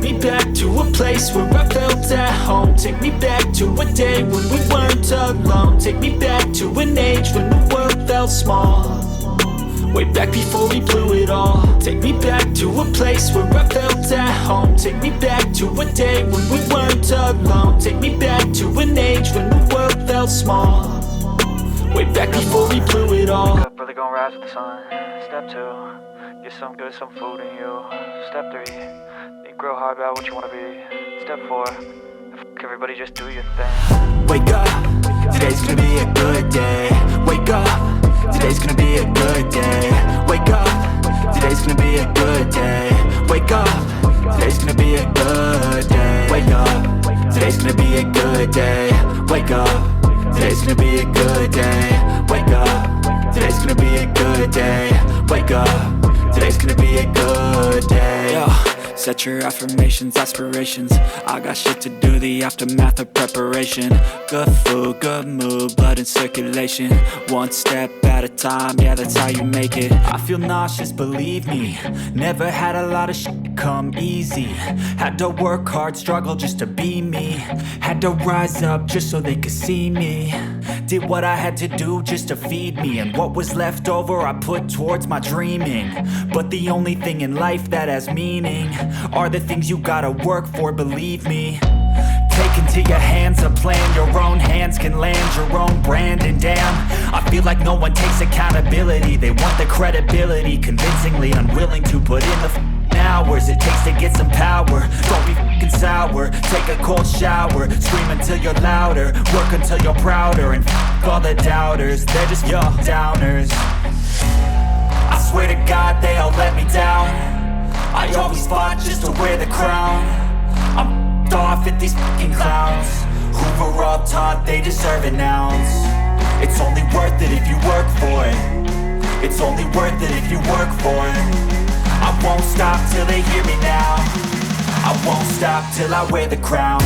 me back to a place where I felt at home. Take me back to a day when we weren't alone. Take me back to an age when the world felt small, way back before we blew it all. Take me back to a place where I felt at home. Take me back to a day when we weren't alone. Take me back to an age when the world felt small, way back before we blew it all. Wake up, brother, gonna rise with the sun. Step 2, get some good, some food in you. Step 3, think real hard about what you wanna be. Step 4, everybody just do your thing. Wake up, today's gonna be a good day. Wake up, today's gonna be a good day. Wake up, today's gonna be a good day. Wake up, today's gonna be a good day. Wake up, today's gonna be a good day. Wake up, today's gonna be a good day. Wake up, today's gonna be a good day. Wake up, today's gonna be a good day. Yo, set your affirmations, aspirations. I got shit to do, the aftermath of preparation. Good food, good mood, blood in circulation. One step at a time, yeah, that's how you make it. I feel nauseous, believe me. Never had a lot of shit come easy. Had to work hard, struggle just to be me. Had to rise up just so they could see me. Did what I had to do just to feed me, and what was left over I put towards my dreaming. But the only thing in life that has meaning are the things you gotta work for, believe me. Take into your hands a plan, your own hands can land your own brand. And damn, I feel like no one takes accountability. They want the credibility, convincingly unwilling to put in the hours it takes to get some power. Don't be f***ing sour, take a cold shower. Scream until you're louder, work until you're prouder. And f*** all the doubters, they're just your downers. I swear to God they all let me down. I always fought just to wear the crown. I'm f***ed off at these f***ing clowns who were all taught they deserve an ounce. It's only worth it if you work for it. It's only worth it if you work for it. I won't stop till they hear me now. I won't stop till I wear the crown.